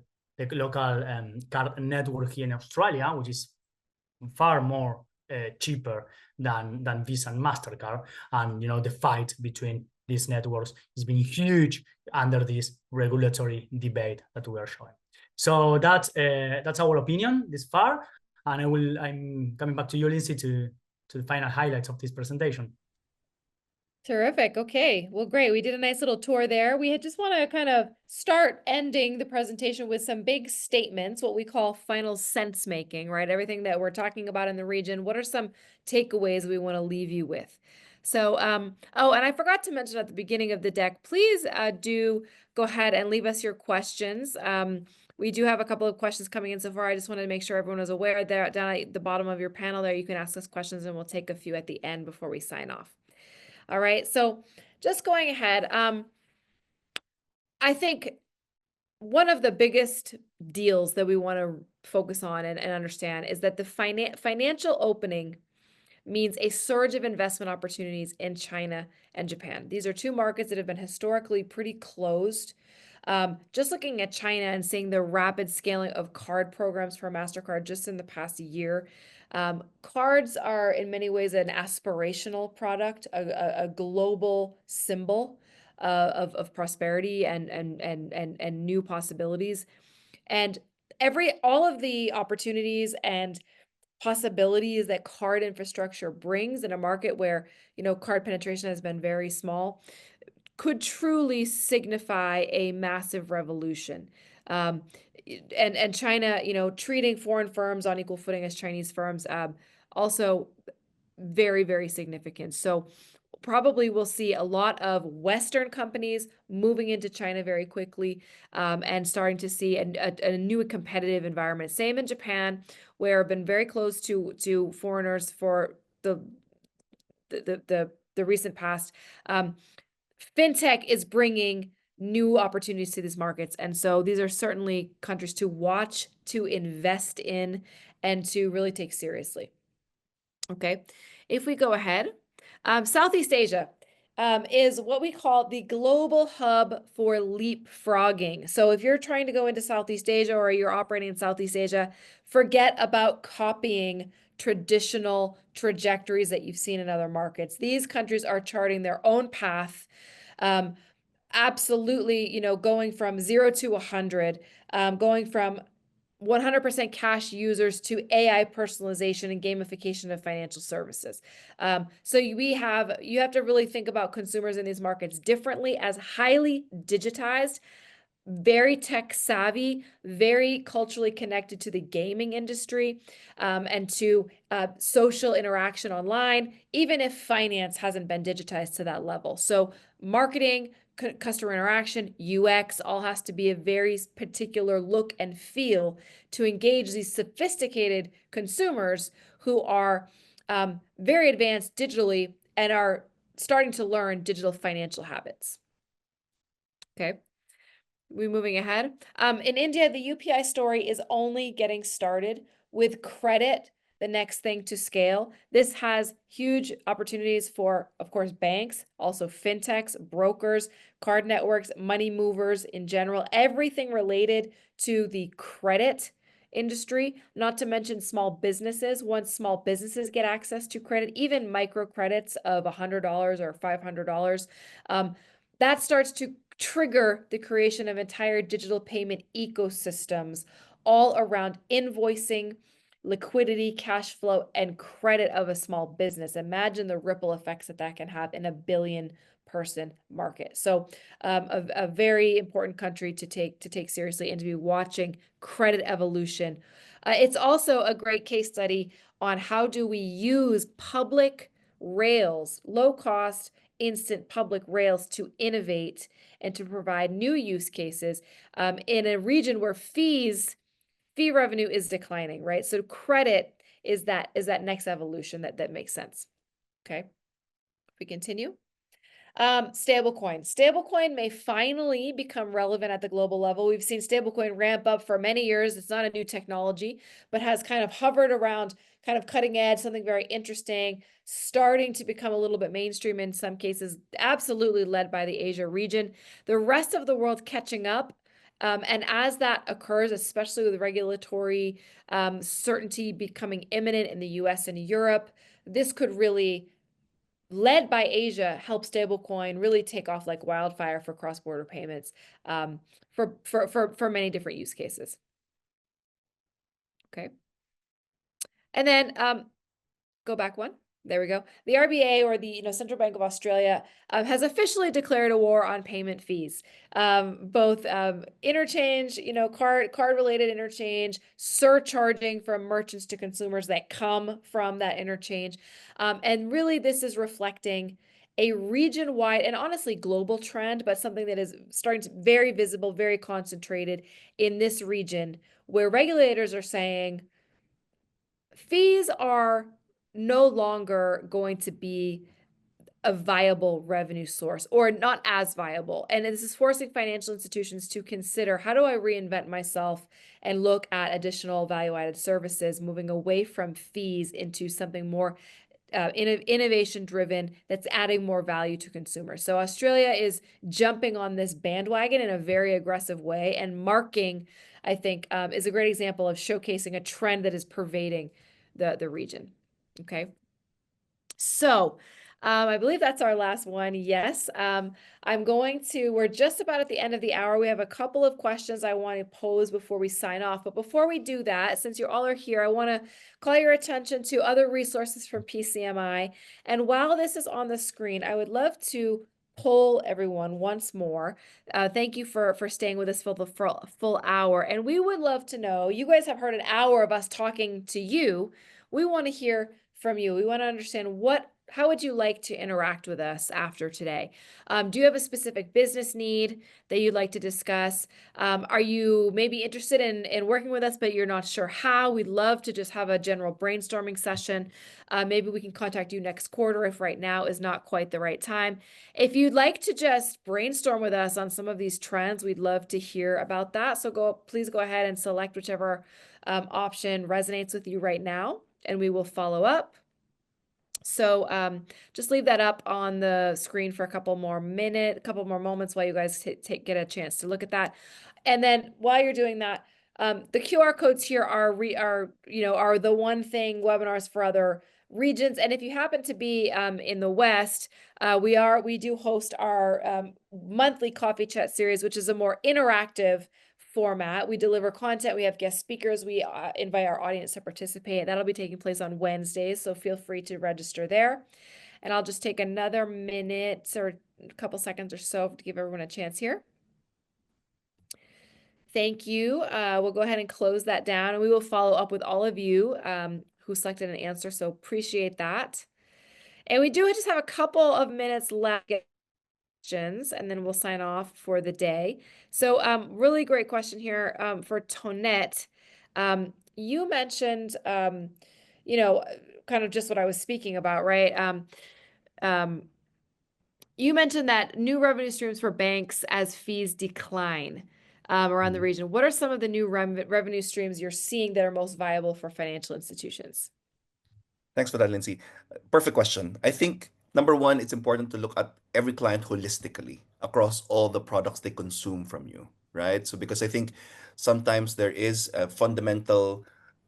Speaker 3: card network here in Australia, which is far more cheaper than Visa and MasterCard. And the fight between these networks has been huge under this regulatory debate that we are showing. So that's our opinion this far, and I'm coming back to you, Lindsay, to the final highlights of this presentation.
Speaker 1: Terrific. Okay. Well, great. We did a nice little tour there. We just want to kind of start ending the presentation with some big statements, what we call final sense making, right? Everything that we're talking about in the region. What are some takeaways we want to leave you with? So, oh, and I forgot to mention at the beginning of the deck, please do go ahead and leave us your questions. We do have a couple of questions coming in so far. I just wanted to make sure everyone is aware there down at the bottom of your panel there, you can ask us questions and we'll take a few at the end before we sign off. All right, so just going ahead, I think one of the biggest deals that we want to focus on and understand is that the financial opening means a surge of investment opportunities in China and Japan. These are two markets that have been historically pretty closed. Just looking at China and seeing the rapid scaling of card programs for MasterCard just in the past year, cards are in many ways an aspirational product, a global symbol of prosperity and new possibilities. And all of the opportunities and possibilities that card infrastructure brings in a market where, card penetration has been very small could truly signify a massive revolution. And China, treating foreign firms on equal footing as Chinese firms, also very, very significant. So probably we'll see a lot of Western companies moving into China very quickly, and starting to see a new competitive environment. Same in Japan, where I've been very close to foreigners for the recent past. Fintech is bringing new opportunities to these markets. And so these are certainly countries to watch, to invest in, and to really take seriously. Okay, if we go ahead, Southeast Asia is what we call the global hub for leapfrogging. So if you're trying to go into Southeast Asia or you're operating in Southeast Asia, forget about copying traditional trajectories that you've seen in other markets. These countries are charting their own path. Absolutely, going from 0 to 100, going from 100% cash users to AI personalization and gamification of financial services. So you have to really think about consumers in these markets differently, as highly digitized, very tech savvy, very culturally connected to the gaming industry, and to social interaction online, even if finance hasn't been digitized to that level. So marketing, customer interaction, UX, all has to be a very particular look and feel to engage these sophisticated consumers who are very advanced digitally and are starting to learn digital financial habits. Okay. We're moving ahead. In India, the UPI story is only getting started, with credit the next thing to scale. This has huge opportunities for, of course, banks, also fintechs, brokers, card networks, money movers in general, everything related to the credit industry, not to mention small businesses. Once small businesses get access to credit, even microcredits of $100 or $500, that starts to trigger the creation of entire digital payment ecosystems all around invoicing, liquidity, cash flow, and credit of a small business. Imagine the ripple effects that can have in a billion-person market. So a very important country to take seriously and to be watching credit evolution. It's also a great case study on how do we use public rails, low-cost, instant public rails, to innovate and to provide new use cases in a region where fee revenue is declining, right? So credit is that next evolution that makes sense. Okay, if we continue. Stablecoin may finally become relevant at the global level. We've seen stablecoin ramp up for many years. It's not a new technology, but has kind of hovered around kind of cutting edge, something very interesting, starting to become a little bit mainstream in some cases, absolutely led by the Asia region. The rest of the world catching up And as that occurs, especially with regulatory certainty becoming imminent in the US and Europe, this could really, led by Asia, help stablecoin really take off like wildfire for cross-border payments for many different use cases. Okay. And then go back one. There we go. The RBA, or the Central Bank of Australia, has officially declared a war on payment fees, both interchange, card related interchange, surcharging from merchants to consumers that come from that interchange, and really this is reflecting a region-wide and honestly global trend, but something that is starting to very visible, very concentrated in this region, where regulators are saying fees are no longer going to be a viable revenue source, or not as viable. And this is forcing financial institutions to consider, how do I reinvent myself and look at additional value-added services, moving away from fees into something more innovation driven that's adding more value to consumers. So Australia is jumping on this bandwagon in a very aggressive way, and marking, I think, is a great example of showcasing a trend that is pervading the region. Okay. So I believe that's our last one. Yes. We're just about at the end of the hour. We have a couple of questions I want to pose before we sign off. But before we do that, since you all are here, I want to call your attention to other resources from PCMI. And while this is on the screen, I would love to poll everyone once more. Thank you for staying with us for the full hour. And we would love to know, you guys have heard an hour of us talking to you. We want to hear from you. We want to understand how would you like to interact with us after today? Do you have a specific business need that you'd like to discuss? Are you maybe interested in working with us, but you're not sure how? We'd love to just have a general brainstorming session. Maybe we can contact you next quarter if right now is not quite the right time. If you'd like to just brainstorm with us on some of these trends, we'd love to hear about that. So please go ahead and select whichever option resonates with you right now, and we will follow up. So just leave that up on the screen for a couple more moments while you guys get a chance to look at that. And then while you're doing that, the QR codes here are the one thing webinars for other regions. And if you happen to be in the West, we do host our monthly coffee chat series, which is a more interactive format. We deliver content. We have guest speakers. We invite our audience to participate. That'll be taking place on Wednesdays, so feel free to register there. And I'll just take another minute or a couple seconds or so to give everyone a chance here. Thank you. We'll go ahead and close that down, and we will follow up with all of you who selected an answer, so appreciate that. And we do just have a couple of minutes left, and then we'll sign off for the day. So really great question here for Tonette. You mentioned, kind of just what I was speaking about, right? You mentioned that new revenue streams for banks as fees decline around the region. What are some of the new revenue streams you're seeing that are most viable for financial institutions?
Speaker 2: Thanks for that, Lindsay. Perfect question. I think number one, it's important to look at every client holistically across all the products they consume from you, right? So because I think sometimes there is a fundamental,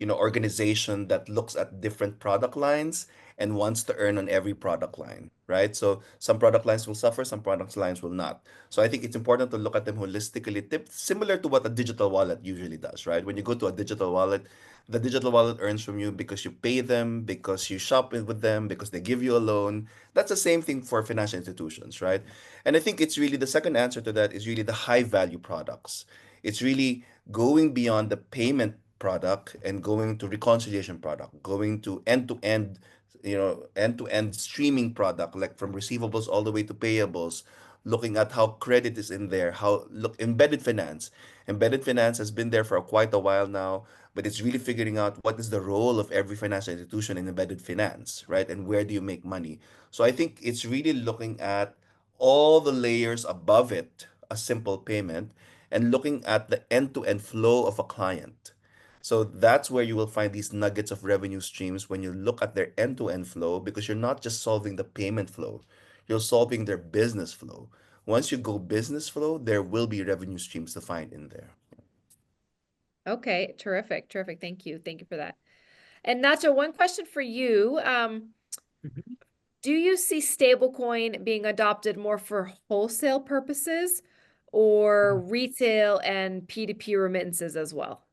Speaker 2: organization that looks at different product lines and wants to earn on every product line, right? So some product lines will suffer, some product lines will not. So I think it's important to look at them holistically, similar to what a digital wallet usually does, right? When you go to a digital wallet, the digital wallet earns from you because you pay them, because you shop with them, because they give you a loan. That's the same thing for financial institutions, right? And I think it's really the second answer to that is really the high value products. It's really going beyond the payment product and going to reconciliation product, going to end-to-end, end-to-end streaming product, like from receivables all the way to payables, looking at how credit is in there, embedded finance. Embedded finance has been there for quite a while now, but it's really figuring out what is the role of every financial institution in embedded finance, right? And where do you make money? So I think it's really looking at all the layers above it, a simple payment, and looking at the end-to-end flow of a client. So that's where you will find these nuggets of revenue streams when you look at their end-to-end flow, because you're not just solving the payment flow, you're solving their business flow. once you go business flow, there will be revenue streams to find in there.
Speaker 1: Okay, terrific, terrific. Thank you. Thank you for that. And Nacho, one question for you.
Speaker 3: Mhm.
Speaker 1: Do you see stablecoin being adopted more for wholesale purposes or retail and P2P remittances as well?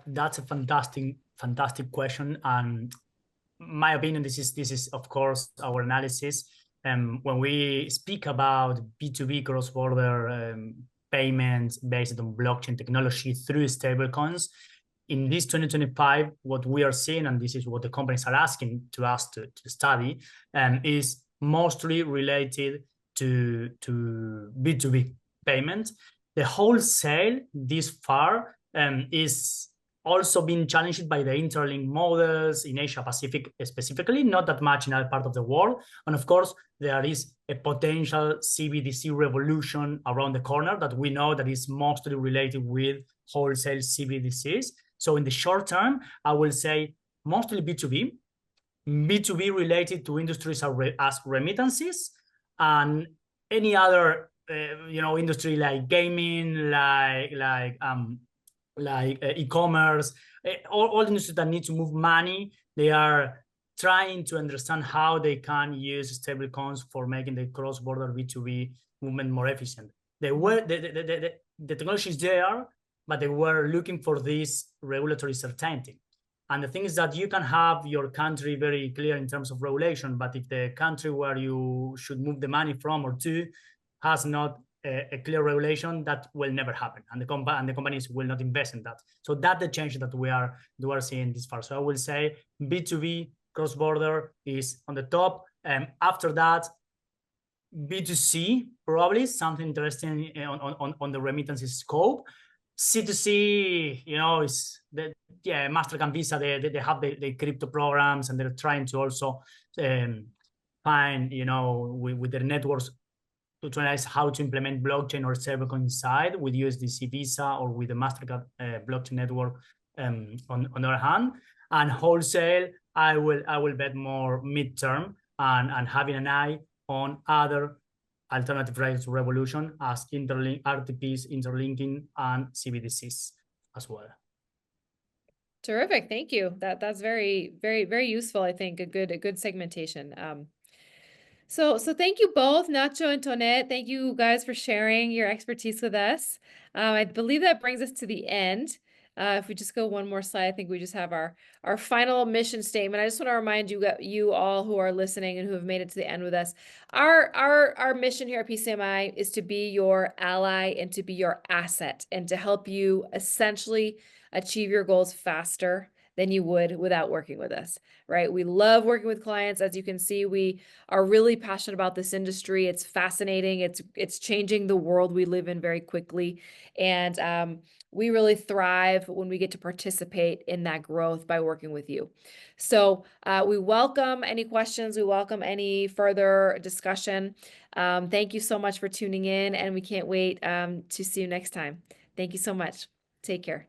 Speaker 3: That's a fantastic question. And my opinion, this is of course our analysis. When we speak about B2B cross-border payments based on blockchain technology through stablecoins, in this 2025, what we are seeing, and this is what the companies are asking to us to study, is mostly related to B2B payments. The wholesale this far is also been challenged by the interlink models in Asia Pacific specifically, not that much in other parts of the world. And of course, there is a potential CBDC revolution around the corner that we know that is mostly related with wholesale CBDCs. So in the short term, I will say mostly B2B, B2B related to industries as remittances, and any other industry like gaming, like e-commerce, all industries that need to move money. They are trying to understand how they can use stablecoins for making the cross-border B2B movement more efficient. The technology is there, but they were looking for this regulatory certainty. And the thing is that you can have your country very clear in terms of regulation, but if the country where you should move the money from or to has not a clear regulation, that will never happen, and the companies will not invest in that. So that's the change that we are seeing this far. So I will say B2B cross-border is on the top, and after that, B2C probably something interesting on the remittances scope. C2C, is Mastercard and Visa. They have the crypto programs, and they're trying to also find with their networks to try how to implement blockchain or stablecoin inside with USDC Visa or with the Mastercard blockchain network on the other hand. And wholesale, I will bet more midterm and having an eye on other alternative rails to revolution as RTPs, interlinking, and CBDCs as well.
Speaker 1: Terrific. Thank you. That's very, very, very useful. I think a good segmentation. So thank you both, Nacho and Tonet. Thank you guys for sharing your expertise with us. I believe that brings us to the end. If we just go one more slide, I think we just have our final mission statement. I just want to remind you all who are listening and who have made it to the end with us. Our mission here at PCMI is to be your ally and to be your asset and to help you essentially achieve your goals faster than you would without working with us, right? We love working with clients. As you can see, we are really passionate about this industry. It's fascinating. It's changing the world we live in very quickly. And we really thrive when we get to participate in that growth by working with you. So we welcome any questions. We welcome any further discussion. Thank you so much for tuning in, and we can't wait to see you next time. Thank you so much. Take care.